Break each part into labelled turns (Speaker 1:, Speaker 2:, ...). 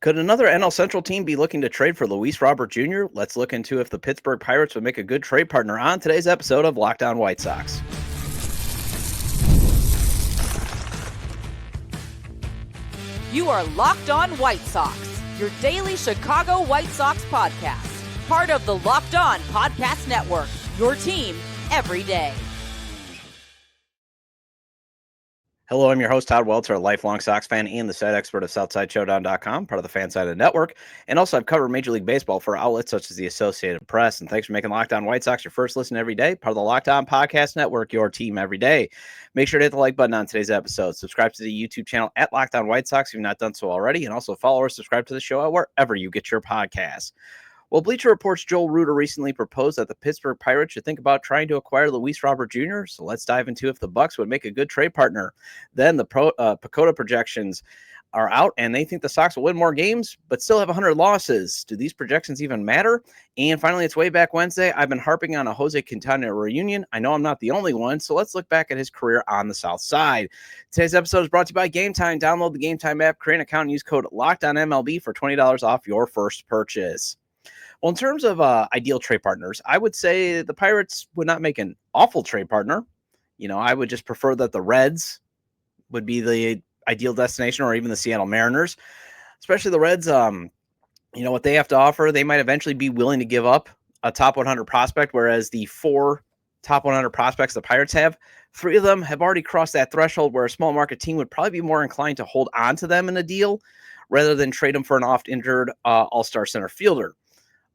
Speaker 1: Could another NL Central team be looking to trade for Luis Robert Jr.? Let's look into if the Pittsburgh Pirates would make a good trade partner on today's episode of Locked On White Sox.
Speaker 2: You are Locked On White Sox, your daily Chicago White Sox podcast. Part of the Locked On Podcast Network, your team every day.
Speaker 1: Hello, I'm your host, Todd Welter, a lifelong Sox fan and the site expert of SouthsideShowdown.com, part of the FanSided network. And also, I've covered Major League Baseball for outlets such as the Associated Press. And thanks for making Locked On White Sox your first listen every day, part of the Locked On Podcast Network, your team every day. Make sure to hit the like button on today's episode. Subscribe to the YouTube channel at Locked On White Sox if you've not done so already. And also follow or subscribe to the show wherever you get your podcasts. Well, Bleacher Report's Joel Reuter recently proposed that the Pittsburgh Pirates should think about trying to acquire Luis Robert Jr., so let's dive into if the Bucks would make a good trade partner. Then the PECOTA projections are out, and they think the Sox will win more games, but still have 100 losses. Do these projections even matter? And finally, it's Wayback Wednesday. I've been harping on a Jose Quintana reunion. I know I'm not the only one, so let's look back at his career on the South Side. Today's episode is brought to you by Gametime. Download the Gametime app, create an account, and use code LOCKEDONMLB for $20 off your first purchase. Well, in terms of ideal trade partners, I would say the Pirates would not make an awful trade partner. You know, I would just prefer that the Reds would be the ideal destination, or even the Seattle Mariners, especially the Reds. What they have to offer, they might eventually be willing to give up a top 100 prospect, whereas the 4 top 100 prospects the Pirates have, 3 of them have already crossed that threshold where a small market team would probably be more inclined to hold on to them in a deal rather than trade them for an oft-injured all-star center fielder.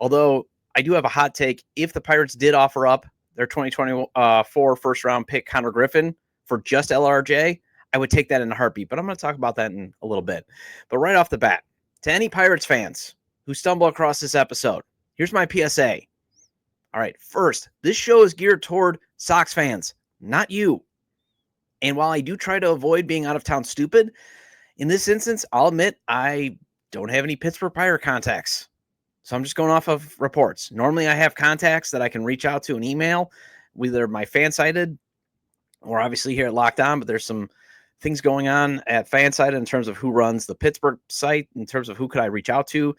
Speaker 1: Although I do have a hot take. If the Pirates did offer up their 2024 first-round pick, Connor Griffin, for just LRJ, I would take that in a heartbeat. But I'm going to talk about that in a little bit. But right off the bat, to any Pirates fans who stumble across this episode, here's my PSA. All right, first, this show is geared toward Sox fans, not you. And while I do try to avoid being out-of-town stupid, in this instance, I'll admit I don't have any Pittsburgh Pirate contacts. So I'm just going off of reports. Normally I have contacts that I can reach out to an email, whether my FanSided or obviously here at Locked On, but there's some things going on at FanSided in terms of who runs the Pittsburgh site, in terms of who could I reach out to.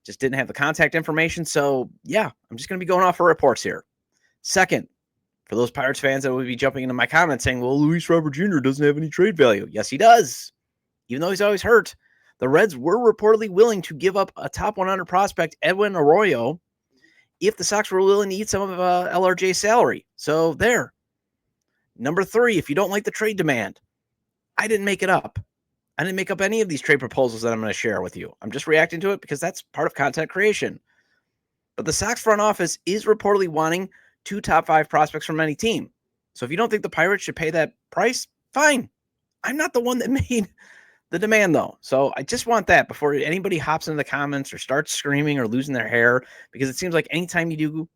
Speaker 1: Just didn't have the contact information. So yeah, I'm just going to be going off of reports here. Second, for those Pirates fans that would be jumping into my comments saying, well, Luis Robert Jr. doesn't have any trade value. Yes, he does. Even though he's always hurt. The Reds were reportedly willing to give up a top 100 prospect, Edwin Arroyo, if the Sox were willing to eat some of LRJ's salary. So there. Number 3, if you don't like the trade demand, I didn't make it up. I didn't make up any of these trade proposals that I'm going to share with you. I'm just reacting to it because that's part of content creation. But the Sox front office is reportedly wanting 2 top 5 prospects from any team. So if you don't think the Pirates should pay that price, fine. I'm not the one that made the demand, though. So I just want that before anybody hops into the comments or starts screaming or losing their hair, because it seems like anytime you do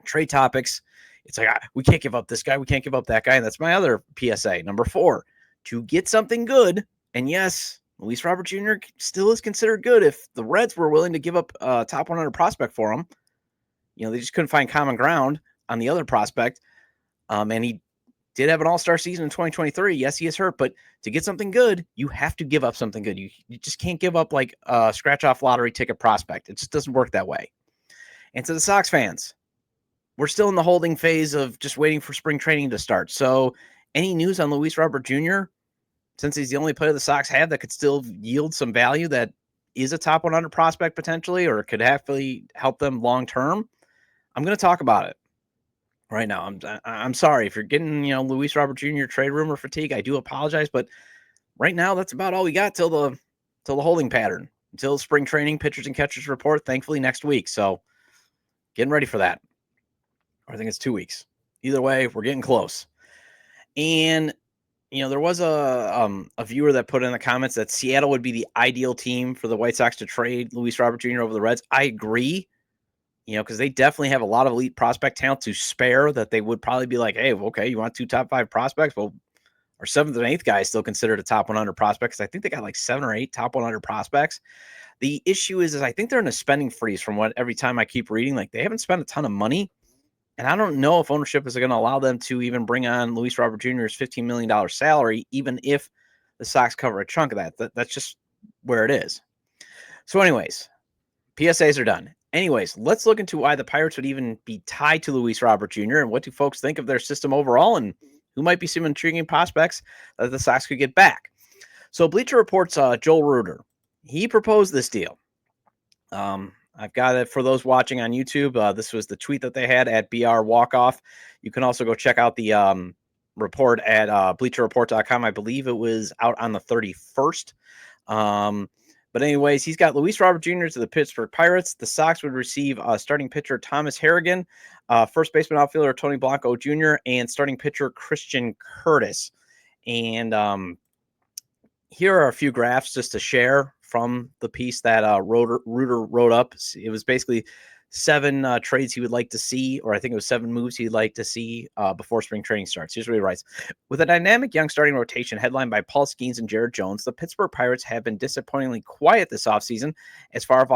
Speaker 1: trade topics, it's like, we can't give up this guy. We can't give up that guy. And that's my other PSA. Number 4, to get something good. And yes, Luis Robert Jr. still is considered good. If the Reds were willing to give up a top 100 prospect for him, they just couldn't find common ground on the other prospect. And he did have an all-star season in 2023. Yes, he is hurt, but to get something good, you have to give up something good. You just can't give up like a scratch-off lottery ticket prospect. It just doesn't work that way. And to the Sox fans, we're still in the holding phase of just waiting for spring training to start. So any news on Luis Robert Jr., since he's the only player the Sox have that could still yield some value that is a top 100 prospect potentially, or could actually help them long-term, I'm going to talk about it. Right now, I'm sorry if you're getting Luis Robert Jr. trade rumor fatigue. I do apologize, but right now that's about all we got till the holding pattern, until spring training, pitchers and catchers report. Thankfully next week, so getting ready for that. I think it's 2 weeks. Either way, we're getting close. And there was a viewer that put in the comments that Seattle would be the ideal team for the White Sox to trade Luis Robert Jr. over the Reds. I agree. Because they definitely have a lot of elite prospect talent to spare, that they would probably be like, hey, okay, you want 2 top 5 prospects? Well, our 7th and 8th guy is still considered a top 100 prospect, because I think they got like 7 or 8 top 100 prospects. The issue is I think they're in a spending freeze from what every time I keep reading. Like, they haven't spent a ton of money, and I don't know if ownership is going to allow them to even bring on Luis Robert Jr.'s $15 million salary, even if the Sox cover a chunk of that. That's just where it is. So anyways, PSAs are done. Anyways, let's look into why the Pirates would even be tied to Luis Robert Jr. and what do folks think of their system overall and who might be some intriguing prospects that the Sox could get back. So Bleacher Report's Joel Reuter, he proposed this deal. I've got it for those watching on YouTube. This was the tweet that they had at BR Walkoff. You can also go check out the report at bleacherreport.com. I believe it was out on the 31st. But anyways, he's got Luis Robert Jr. to the Pittsburgh Pirates. The Sox would receive starting pitcher Thomas Harrigan, first baseman outfielder Tony Blanco Jr., and starting pitcher Christian Curtis. And here are a few graphs just to share from the piece that Reuter wrote up. It was basically 7 trades he would like to see, or I think it was 7 moves he'd like to see before spring training starts. Here's what he writes. With a dynamic young starting rotation headlined by Paul Skeens and Jared Jones, the Pittsburgh Pirates have been disappointingly quiet this offseason as far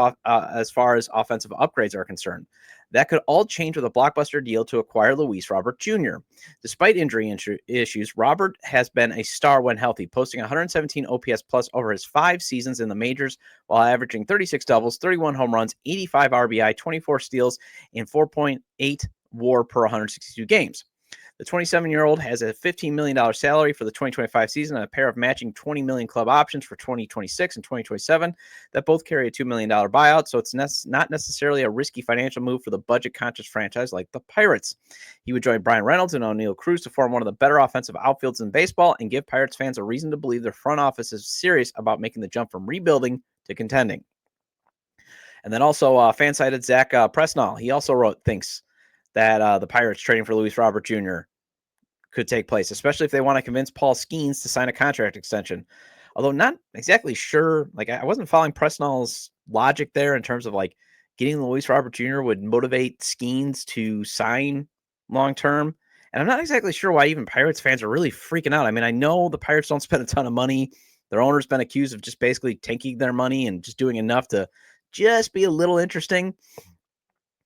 Speaker 1: as offensive upgrades are concerned. That could all change with a blockbuster deal to acquire Luis Robert Jr. Despite injury issues, Robert has been a star when healthy, posting 117 OPS plus over his 5 seasons in the majors while averaging 36 doubles, 31 home runs, 85 RBI, 24 steals, and 4.8 WAR per 162 games. The 27-year-old has a $15 million salary for the 2025 season and a pair of matching $20 million club options for 2026 and 2027 that both carry a $2 million buyout, so it's not necessarily a risky financial move for the budget-conscious franchise like the Pirates. He would join Brian Reynolds and O'Neal Cruz to form one of the better offensive outfields in baseball and give Pirates fans a reason to believe their front office is serious about making the jump from rebuilding to contending. And then also FanSided Zach Presnall, he also thinks that the Pirates trading for Luis Robert Jr. could take place, especially if they want to convince Paul Skeens to sign a contract extension. Although not exactly sure, like I wasn't following Presnall's logic there in terms of like getting Luis Robert Jr. would motivate Skeens to sign long-term. And I'm not exactly sure why even Pirates fans are really freaking out. I mean, I know the Pirates don't spend a ton of money. Their owner's been accused of just basically tanking their money and just doing enough to just be a little interesting.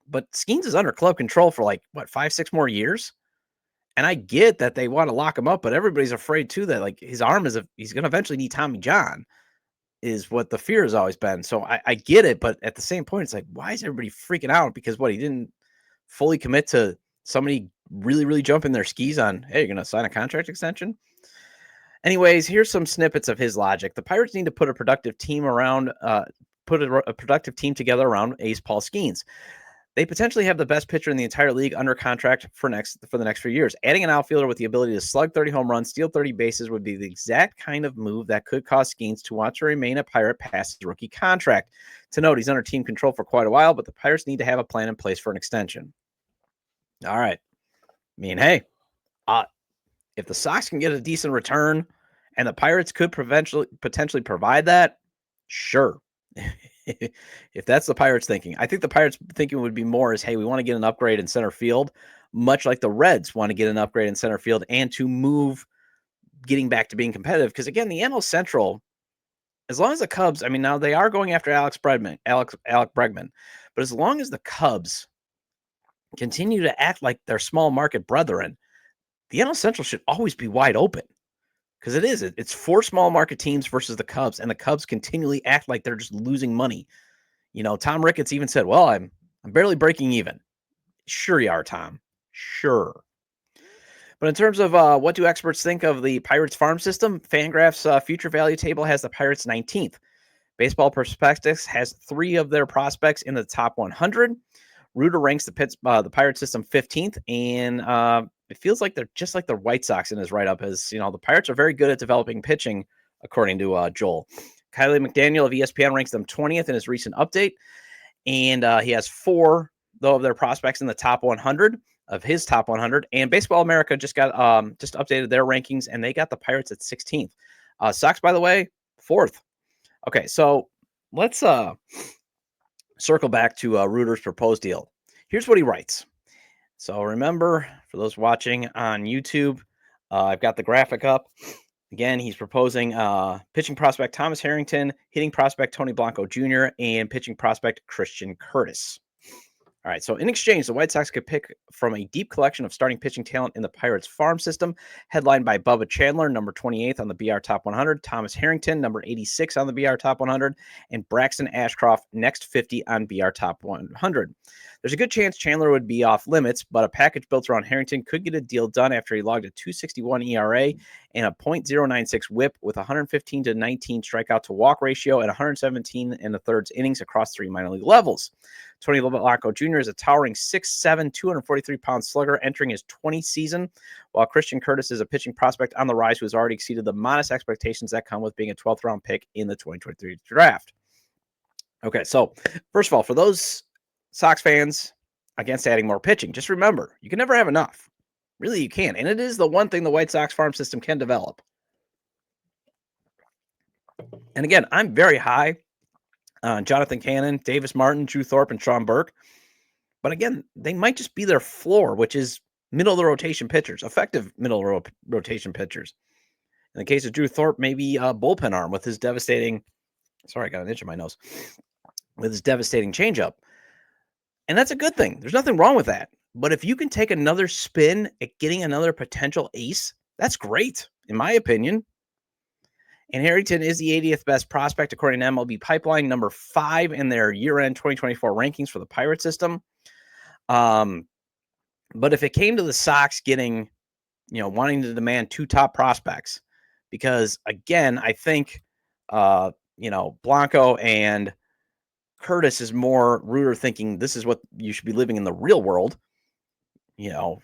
Speaker 1: But Skeens is under club control for 5-6 more years. And I get that they want to lock him up, but everybody's afraid too that like his arm he's going to eventually need Tommy John is what the fear has always been. So I get it. But at the same point, it's like, why is everybody freaking out? Because he didn't fully commit to somebody really, really jumping their skis on, hey, you're going to sign a contract extension. Anyways, here's some snippets of his logic. The Pirates need to put a productive team together around ace Paul Skeens. They potentially have the best pitcher in the entire league under contract for the next few years. Adding an outfielder with the ability to slug 30 home runs, steal 30 bases would be the exact kind of move that could cause Skeens to want to remain a Pirate past his rookie contract. To note, he's under team control for quite a while, but the Pirates need to have a plan in place for an extension. All right. I mean, hey, if the Sox can get a decent return and the Pirates could potentially provide that, sure. If that's the Pirates thinking, I think the Pirates thinking would be more is, hey, we want to get an upgrade in center field, much like the Reds want to get an upgrade in center field and to move getting back to being competitive. Because again, the NL Central, as long as the Cubs, I mean, now they are going after Alec Bregman, but as long as the Cubs continue to act like their small market brethren, the NL Central should always be wide open. Because it's 4 small market teams versus the Cubs, and the Cubs continually act like they're just losing money. You know, Tom Ricketts even said, well, I'm barely breaking even. Sure you are, Tom. Sure. But in terms of what do experts think of the Pirates farm system, FanGraphs future value table has the Pirates 19th. Baseball Prospectus has 3 of their prospects in the top 100. Reuter ranks the Pirate system 15th, and it feels like they're just like the White Sox in his write-up. As you know, the Pirates are very good at developing pitching, according to Joel. Kylie McDaniel of ESPN ranks them 20th in his recent update, and he has 4 though of their prospects in the top 100 of his top 100. And Baseball America just updated their rankings, and they got the Pirates at 16th. Sox, by the way, 4th. Okay, so let's circle back to Reuter's proposed deal. Here's what he writes. So remember, for those watching on YouTube, I've got the graphic up. Again, he's proposing pitching prospect Thomas Harrington, hitting prospect Tony Blanco Jr., and pitching prospect Christian Curtis. All right, so in exchange, the White Sox could pick from a deep collection of starting pitching talent in the Pirates farm system, headlined by Bubba Chandler, number 28th on the BR Top 100, Thomas Harrington, number 86 on the BR Top 100, and Braxton Ashcroft, next 50 on BR Top 100. There's a good chance Chandler would be off limits, but a package built around Harrington could get a deal done after he logged a 2.61 ERA and a .096 WHIP with 115 to 19 strikeout to walk ratio at 117 and a thirds innings across 3 minor league levels. Tony Lobato Jr. is a towering 6'7", 243-pound slugger entering his 20th season, while Christian Curtis is a pitching prospect on the rise who has already exceeded the modest expectations that come with being a 12th-round pick in the 2023 draft. Okay, so first of all, for those Sox fans against adding more pitching, just remember, you can never have enough. Really, you can't. And it is the one thing the White Sox farm system can develop. And again, I'm very high on Jonathan Cannon, Davis Martin, Drew Thorpe, and Sean Burke. But again, they might just be their floor, which is middle of the rotation pitchers, effective middle of rotation pitchers. In the case of Drew Thorpe, maybe a bullpen arm with his devastating, sorry, I got an itch in my nose, with his devastating changeup. And that's a good thing. There's nothing wrong with that. But if you can take another spin at getting another potential ace, that's great, in my opinion. And Harrington is the 80th best prospect, according to MLB Pipeline, number 5 in their year-end 2024 rankings for the Pirate system. But if it came to the Sox getting, wanting to demand 2 top prospects, because again, I think, Blanco and Curtis is more Reuter thinking this is what you should be living in the real world. You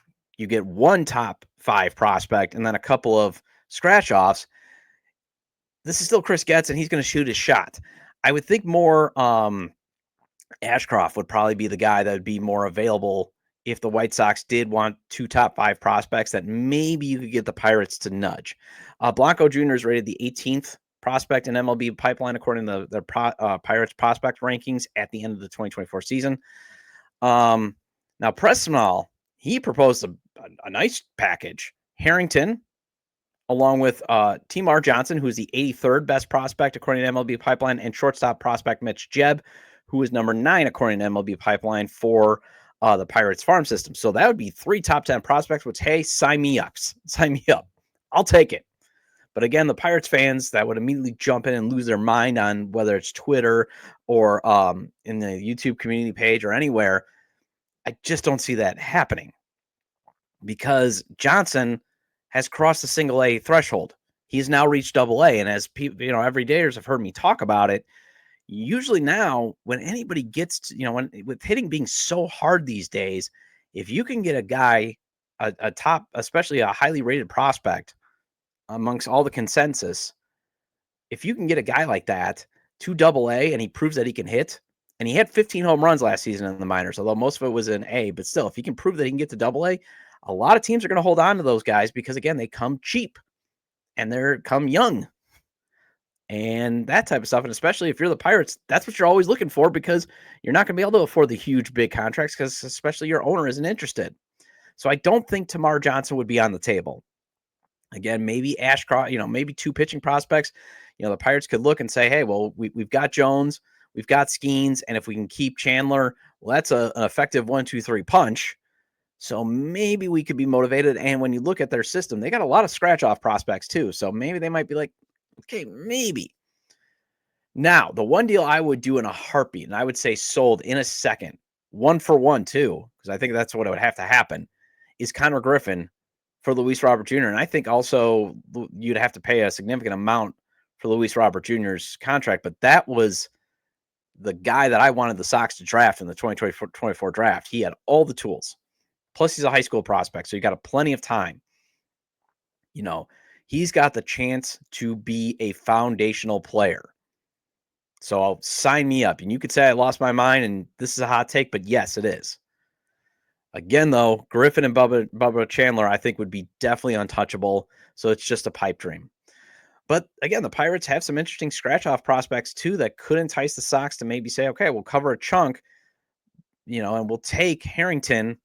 Speaker 1: get 1 top 5 prospect and then a couple of scratch offs. This is still Chris Getz, and he's going to shoot his shot. I would think more Ashcroft would probably be the guy that would be more available if the White Sox did want 2 top 5 prospects that maybe you could get the Pirates to nudge. Blanco Jr. is rated the 18th prospect in MLB Pipeline, according to the Pirates prospect rankings at the end of the 2024 season. Now, Presnell, he proposed a nice package. Harrington, along with Timar Johnson, who is the 83rd best prospect, according to MLB Pipeline, and shortstop prospect Mitch Jebb, who is number 9, according to MLB Pipeline, for the Pirates farm system. So that would be 3 top 10 prospects, which, hey, sign me up. Sign me up. I'll take it. But again, the Pirates fans that would immediately jump in and lose their mind on whether it's Twitter or in the YouTube community page or anywhere, I just don't see that happening. Because Johnson has crossed the single A threshold. He's now reached double A. And as people, everydayers have heard me talk about it, usually now when anybody gets to, with hitting being so hard these days, if you can get a guy, a top, especially a highly rated prospect amongst all the consensus, if you can get a guy like that to double A and he proves that he can hit, and he had 15 home runs last season in the minors, although most of it was in A, but still, if he can prove that he can get to double A, a lot of teams are going to hold on to those guys because, again, they come cheap and they're come young and that type of stuff. And especially if you're the Pirates, that's what you're always looking for, because you're not going to be able to afford the huge, big contracts because especially your owner isn't interested. So I don't think Timar Johnson would be on the table. Again, maybe Ashcroft, maybe 2 pitching prospects. The Pirates could look and say, hey, well, we've got Jones, we've got Skeens, and if we can keep Chandler, well, that's an effective 1-2-3 punch. So maybe we could be motivated. And when you look at their system, they got a lot of scratch-off prospects too. So maybe they might be like, okay, maybe. Now, the one deal I would do in a heartbeat, and I would say sold in a second, 1 for 1 too, because I think that's what would have to happen, is Connor Griffin for Luis Robert Jr. And I think also you'd have to pay a significant amount for Luis Robert Jr.'s contract, but that was the guy that I wanted the Sox to draft in the 2024 draft. He had all the tools. Plus, he's a high school prospect, so you got plenty of time. He's got the chance to be a foundational player. So I'll sign me up. And you could say I lost my mind, and this is a hot take, but yes, it is. Again, though, Griffin and Bubba Chandler, I think, would be definitely untouchable. So it's just a pipe dream. But again, the Pirates have some interesting scratch-off prospects, too, that could entice the Sox to maybe say, okay, we'll cover a chunk, and we'll take Harrington.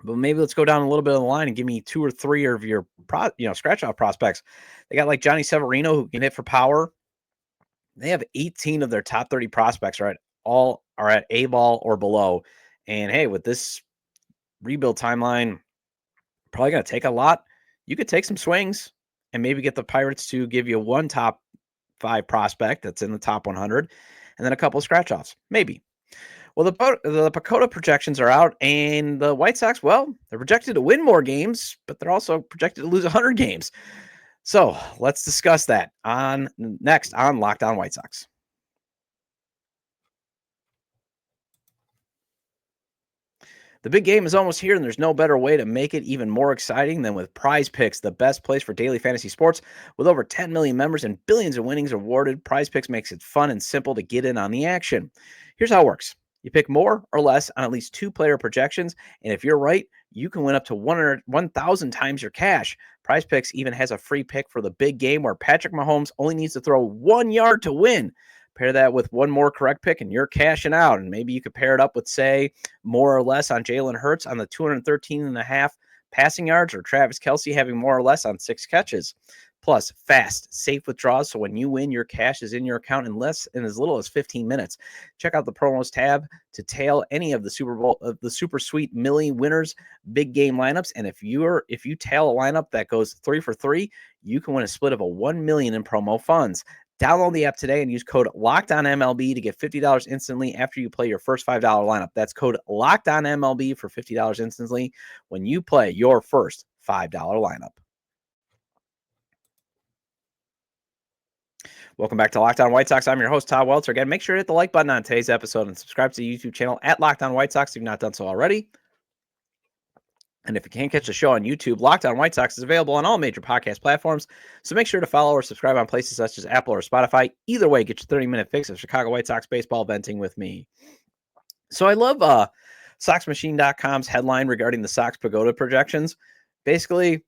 Speaker 1: But maybe let's go down a little bit of the line and give me 2 or 3 of your scratch-off prospects. They got like Johnny Severino, who can hit for power. They have 18 of their top 30 prospects are at A ball or below, And hey, with this rebuild timeline, probably going to take a lot. You could take some swings and maybe get the Pirates to give you one top 5 prospect that's in the top 100 and then a couple of scratch offs. Maybe. Well, the PECOTA projections are out, and the White Sox, well, they're projected to win more games, but they're also projected to lose 100 games. So let's discuss that next on Locked On White Sox. The big game is almost here, and there's no better way to make it even more exciting than with PrizePicks, the best place for daily fantasy sports. With over 10 million members and billions of winnings awarded, PrizePicks makes it fun and simple to get in on the action. Here's how it works. You pick more or less on at least 2 player projections, and if you're right, you can win up to 1,000 times your cash. PrizePicks even has a free pick for the big game where Patrick Mahomes only needs to throw 1 yard to win. Pair that with one more correct pick and you're cashing out. And maybe you could pair it up with, say, more or less on Jalen Hurts on the 213.5 passing yards, or Travis Kelce having more or less on 6 catches. Plus, fast, safe withdrawals, so when you win, your cash is in your account in as little as 15 minutes. Check out the promos tab to tail any of the super sweet Millie winners big game lineups. And if you tail a lineup that goes 3 for 3, you can win a split of a $1 million in promo funds. Download the app today and use code LOCKEDONMLB to get $50 instantly after you play your first $5 lineup. That's code LOCKEDONMLB for $50 instantly when you play your first $5 lineup. Welcome back to Locked On White Sox. I'm your host, Todd Welter. Again, make sure to hit the like button on today's episode and subscribe to the YouTube channel at Locked On White Sox if you've not done so already. And if you can't catch the show on YouTube, Locked On White Sox is available on all major podcast platforms. So make sure to follow or subscribe on places such as Apple or Spotify. Either way, get your 30-minute fix of Chicago White Sox baseball venting with me. So I love SoxMachine.com's headline regarding the Sox PECOTA projections. Basically,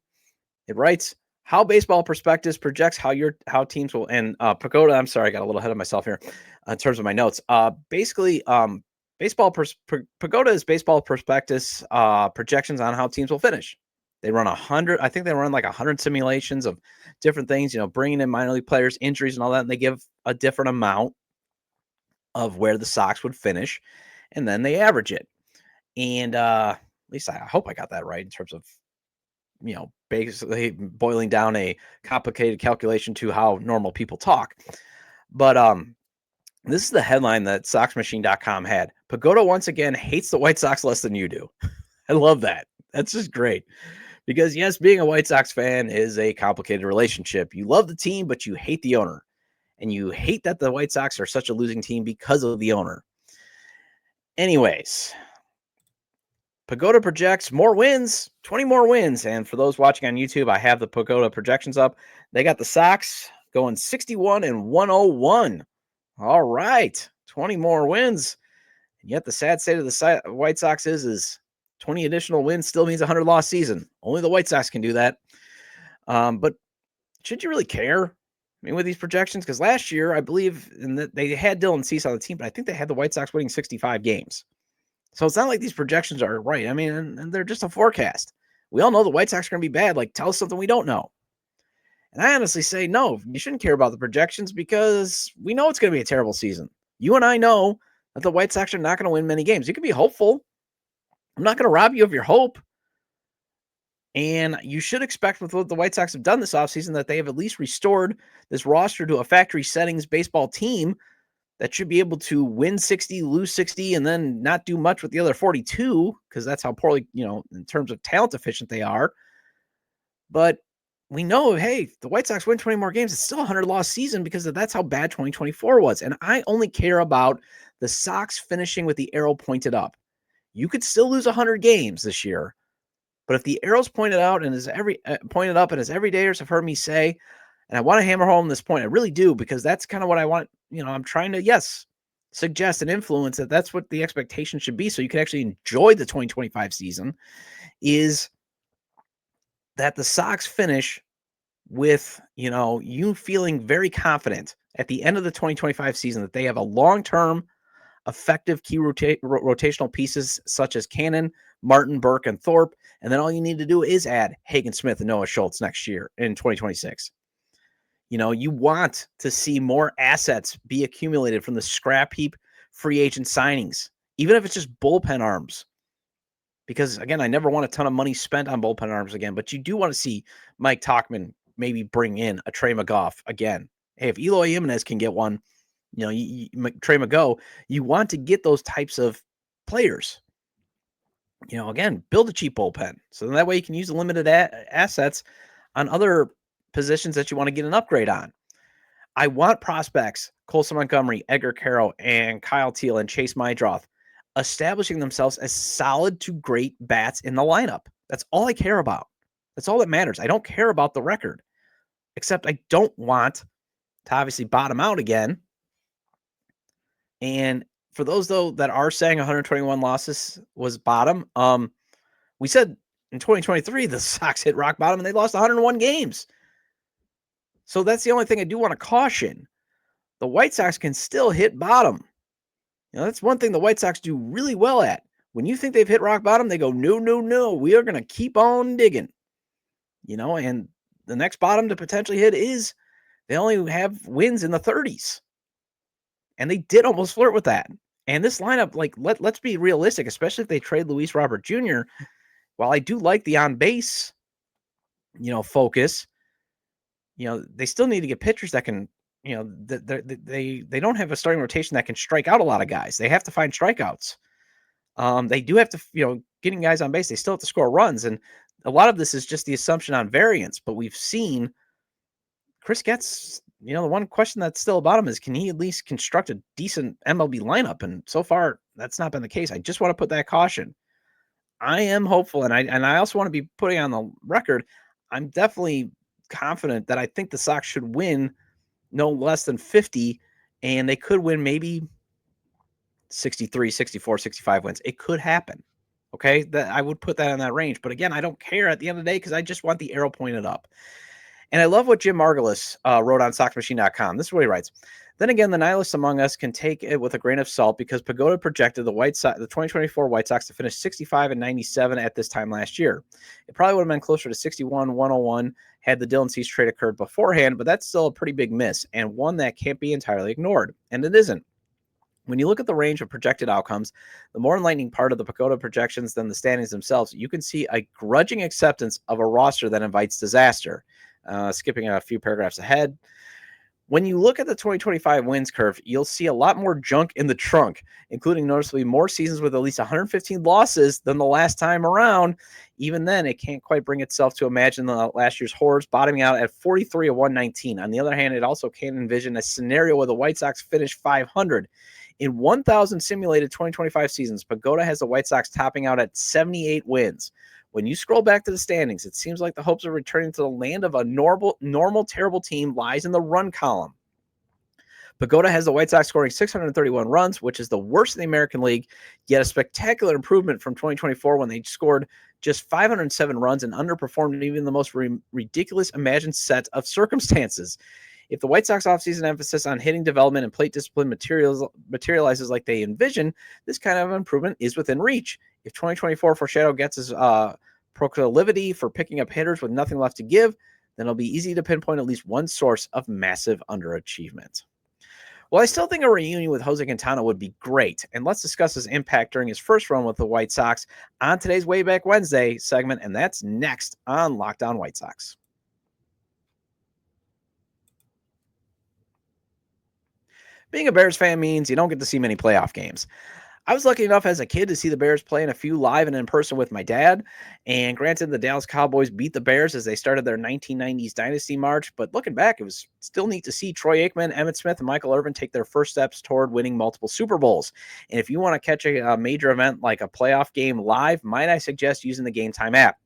Speaker 1: it writes, how Baseball Prospectus projects how teams will, and PECOTA, I'm sorry, I got a little ahead of myself here in terms of my notes. PECOTA is Baseball Prospectus projections on how teams will finish. They run 100, I think they run like 100 simulations of different things, bringing in minor league players, injuries and all that, and they give a different amount of where the Sox would finish, and then they average it. And at least I hope I got that right in terms of, basically boiling down a complicated calculation to how normal people talk. But this is the headline that SoxMachine.com had. PECOTA once again hates the White Sox less than you do. I love that. That's just great. Because, yes, being a White Sox fan is a complicated relationship. You love the team, but you hate the owner. And you hate that the White Sox are such a losing team because of the owner. Anyways, PECOTA projects more wins, 20 more wins. And for those watching on YouTube, I have the PECOTA projections up. They got the Sox going 61-101. All right, 20 more wins. And yet the sad state of the White Sox is 20 additional wins still means a 100-loss season. Only the White Sox can do that. But should you really care? I mean, with these projections, because last year, I believe they had Dylan Cease on the team, but I think they had the White Sox winning 65 games. So it's not like these projections are right. I mean, and they're just a forecast. We all know the White Sox are going to be bad. Like, tell us something we don't know. And I honestly say, no, you shouldn't care about the projections because we know it's going to be a terrible season. You and I know that the White Sox are not going to win many games. You can be hopeful. I'm not going to rob you of your hope. And you should expect with what the White Sox have done this offseason that they have at least restored this roster to a factory settings baseball team that should be able to win 60, lose 60, and then not do much with the other 42 because that's how poorly, in terms of talent efficient they are. But we know, hey, the White Sox win 20 more games. It's still a 100-loss season because that's how bad 2024 was. And I only care about the Sox finishing with the arrow pointed up. You could still lose 100 games this year, but if the arrow's pointed out and is pointed up, and as everydayers have heard me say, and I want to hammer home this point, I really do, because that's kind of what I want. I'm trying to, suggest and influence that that's what the expectation should be, so you can actually enjoy the 2025 season. Is that the Sox finish with, you feeling very confident at the end of the 2025 season that they have a long-term effective key rotational pieces such as Cannon, Martin, Burke, and Thorpe. And then all you need to do is add Hagen Smith and Noah Schultz next year in 2026. You want to see more assets be accumulated from the scrap heap free agent signings even if it's just bullpen arms. Because, again, I never want a ton of money spent on bullpen arms again, but you do want to see Mike Tauchman maybe bring in a Trey McGough again. Hey, if Eloy Jimenez can get one, Trey McGough, you want to get those types of players. Again, build a cheap bullpen. So that way you can use the limited assets on other positions that you want to get an upgrade on. I want prospects, Colson Montgomery, Edgar Carroll, and Kyle Teal and Chase Mydroth establishing themselves as solid to great bats in the lineup. That's all I care about. That's all that matters. I don't care about the record, except I don't want to obviously bottom out again. And for those, though, that are saying 121 losses was bottom, we said in 2023 the Sox hit rock bottom and they lost 101 games. So that's the only thing I do want to caution. The White Sox can still hit bottom. That's one thing the White Sox do really well at. When you think they've hit rock bottom, they go, no, we are going to keep on digging. And the next bottom to potentially hit is they only have wins in the 30s. And they did almost flirt with that. And this lineup, let's be realistic, especially if they trade Luis Robert Jr. While I do like the on-base, focus, they still need to get pitchers that can, they don't have a starting rotation that can strike out a lot of guys. They have to find strikeouts. They do have to, getting guys on base, they still have to score runs. And a lot of this is just the assumption on variance. But we've seen Chris Getz, the one question that's still about him is, can he at least construct a decent MLB lineup? And so far, that's not been the case. I just want to put that caution. I am hopeful, and I also want to be putting on the record, I'm definitely confident that I think the Sox should win no less than 50, and they could win maybe 63, 64, 65 wins. It could happen. Okay, that I would put that in that range. But again, I don't care at the end of the day because I just want the arrow pointed up. And I love what Jim Margulis wrote on SoxMachine.com. This is what he writes. Then again, the nihilists among us can take it with a grain of salt because PECOTA projected the 2024 White Sox to finish 65-97 at this time last year. It probably would have been closer to 61-101 had the Dylan Cease trade occurred beforehand, but that's still a pretty big miss and one that can't be entirely ignored. And it isn't. When you look at the range of projected outcomes, the more enlightening part of the PECOTA projections than the standings themselves, you can see a grudging acceptance of a roster that invites disaster. Skipping a few paragraphs ahead. When you look at the 2025 wins curve, you'll see a lot more junk in the trunk, including noticeably more seasons with at least 115 losses than the last time around. Even then, it can't quite bring itself to imagine the last year's horrors bottoming out at 43-119. On the other hand, it also can't envision a scenario where the White Sox finish 500. In 1,000 simulated 2025 seasons, PECOTA has the White Sox topping out at 78 wins. When you scroll back to the standings, it seems like the hopes of returning to the land of a normal, terrible team lies in the run column. PECOTA has the White Sox scoring 631 runs, which is the worst in the American League, yet a spectacular improvement from 2024 when they scored just 507 runs and underperformed even the most ridiculous imagined set of circumstances. If the White Sox offseason emphasis on hitting development and plate discipline materializes like they envision, this kind of improvement is within reach. If 2024 foreshadow gets his proclivity for picking up hitters with nothing left to give, then it'll be easy to pinpoint at least one source of massive underachievement. Well, I still think a reunion with Jose Quintana would be great, and let's discuss his impact during his first run with the White Sox on today's Wayback Wednesday segment, and that's next on Locked On White Sox. Being a Bears fan means you don't get to see many playoff games. I was lucky enough as a kid to see the Bears play in a few live and in person with my dad. And granted, the Dallas Cowboys beat the Bears as they started their 1990s dynasty march. But looking back, it was still neat to see Troy Aikman, Emmitt Smith, and Michael Irvin take their first steps toward winning multiple Super Bowls. And if you want to catch a major event like a playoff game live, might I suggest using the Gametime app.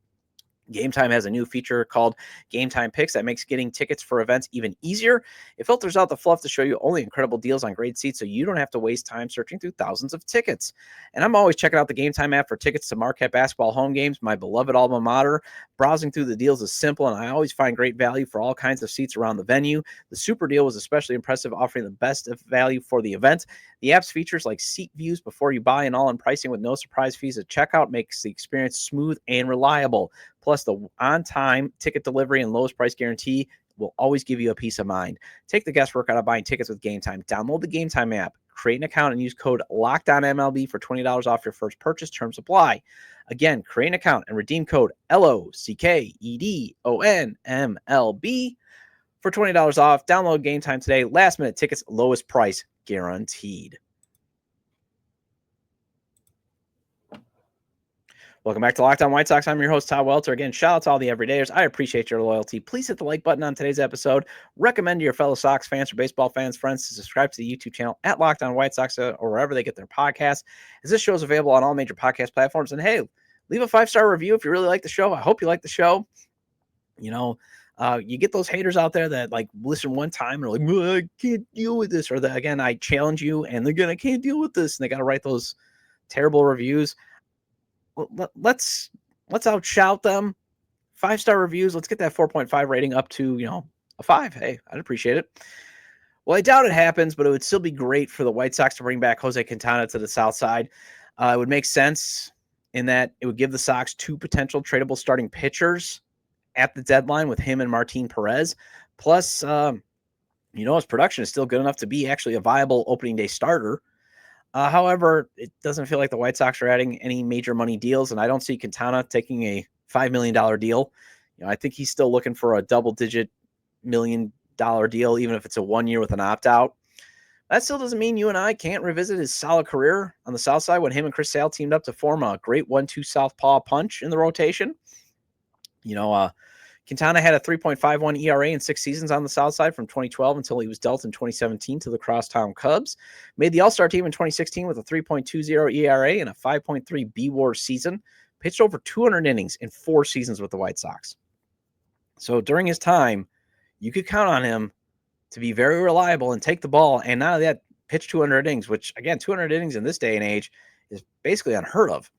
Speaker 1: Gametime has a new feature called Gametime Picks that makes getting tickets for events even easier. It filters out the fluff to show you only incredible deals on great seats so you don't have to waste time searching through thousands of tickets. And I'm always checking out the Gametime app for tickets to Marquette basketball home games, my beloved alma mater. Browsing through the deals is simple, and I always find great value for all kinds of seats around the venue. The Super Deal was especially impressive, offering the best of value for the event. The app's features like seat views before you buy and all-in pricing with no surprise fees at checkout makes the experience smooth and reliable. Plus, the on-time ticket delivery and lowest price guarantee will always give you a peace of mind. Take the guesswork out of buying tickets with Gametime. Download the Gametime app, create an account and use code LOCKEDONMLB for $20 off your first purchase. Terms apply. Again, create an account and redeem code LOCKEDONMLB for $20 off. Download Gametime today. Last minute tickets, lowest price guaranteed. Welcome back to Locked On White Sox. I'm your host, Todd Welter. Again, shout out to all the everydayers. I appreciate your loyalty. Please hit the like button on today's episode. Recommend to your fellow Sox fans or baseball fans, friends, to subscribe to the YouTube channel at Locked On White Sox or wherever they get their podcasts, as this show is available on all major podcast platforms. And hey, leave a 5-star review if you really like the show. I hope you like the show. You get those haters out there that like listen one time and are like, I can't deal with this. Or again, I challenge you and they're I can't deal with this. And they got to write those terrible reviews. Let's outshout them. 5-star reviews. Let's get that 4.5 rating up to, a 5. Hey, I'd appreciate it. Well, I doubt it happens, but it would still be great for the White Sox to bring back Jose Quintana to the South Side. It would make sense in that it would give the Sox 2 potential tradable starting pitchers at the deadline with him and Martin Perez. Plus, his production is still good enough to be actually a viable opening day starter. However, it doesn't feel like the White Sox are adding any major money deals, and I don't see Quintana taking a $5 million deal. I think he's still looking for a double-digit $1 million deal, even if it's a 1 year with an opt-out. That still doesn't mean you and I can't revisit his solid career on the South Side when him and Chris Sale teamed up to form a great 1-2 southpaw punch in the rotation. Quintana had a 3.51 ERA in 6 seasons on the South Side from 2012 until he was dealt in 2017 to the Crosstown Cubs. Made the All-Star team in 2016 with a 3.20 ERA and a 5.3 B-WAR season. Pitched over 200 innings in 4 seasons with the White Sox. So during his time, you could count on him to be very reliable and take the ball. And not only that, pitch 200 innings, which, again, 200 innings in this day and age is basically unheard of.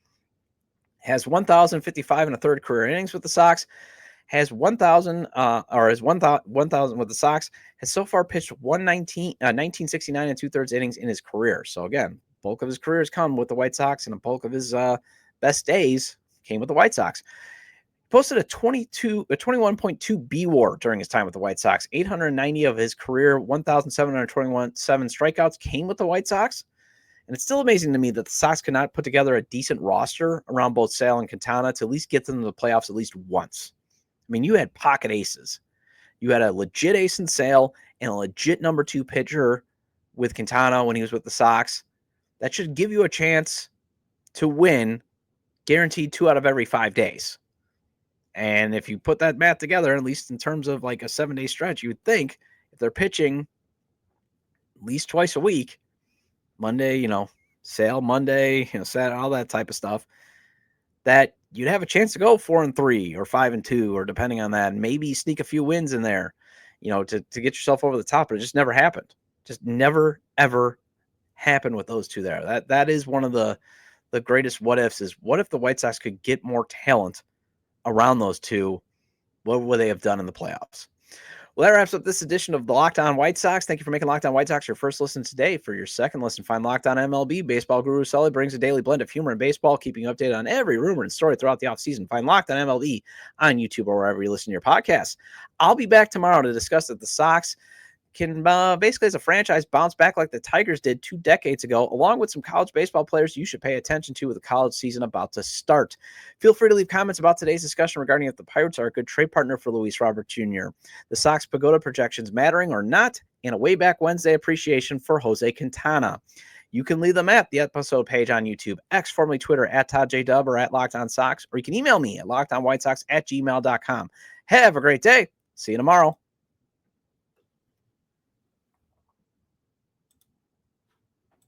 Speaker 1: Has 1,055 and a third career innings with the Sox. Has 1,000 with the Sox. Has so far pitched 1969 and 2/3 innings in his career. So again, bulk of his career has come with the White Sox, and a bulk of his best days came with the White Sox. Posted a 21.2 B-WAR during his time with the White Sox. 890 of his career 1,727 strikeouts came with the White Sox. And it's still amazing to me that the Sox could not put together a decent roster around both Sale and Quintana to at least get them to the playoffs at least once. I mean, you had pocket aces. You had a legit ace in Sale and a legit number 2 pitcher with Quintana when he was with the Sox. That should give you a chance to win guaranteed 2 out of every 5 days. And if you put that math together, at least in terms of like a 7-day stretch, you would think if they're pitching at least twice a week, Monday, Sale, Monday, Saturday, all that type of stuff, that you'd have a chance to go 4-3 or 5-2, or depending on that, and maybe sneak a few wins in there, to get yourself over the top. But it just never happened. Just never, ever happened with those two there. That is one of the greatest what ifs is, what if the White Sox could get more talent around those two? What would they have done in the playoffs? Well, that wraps up this edition of the Locked On White Sox. Thank you for making Locked On White Sox your first listen today. For your second listen, find Locked On MLB. Baseball guru Sully brings a daily blend of humor and baseball, keeping you updated on every rumor and story throughout the offseason. Find Locked On MLB on YouTube or wherever you listen to your podcasts. I'll be back tomorrow to discuss that the Sox can basically, as a franchise, bounce back like the Tigers did 2 decades ago, along with some college baseball players you should pay attention to with the college season about to start. Feel free to leave comments about today's discussion regarding if the Pirates are a good trade partner for Luis Robert Jr., the Sox PECOTA projections mattering or not, and a Wayback Wednesday appreciation for Jose Quintana. You can leave them at the episode page on YouTube, X, formerly Twitter, at ToddJDub or at Locked On Sox, or you can email me at lockedonwhitesox@gmail.com. Have a great day. See you tomorrow.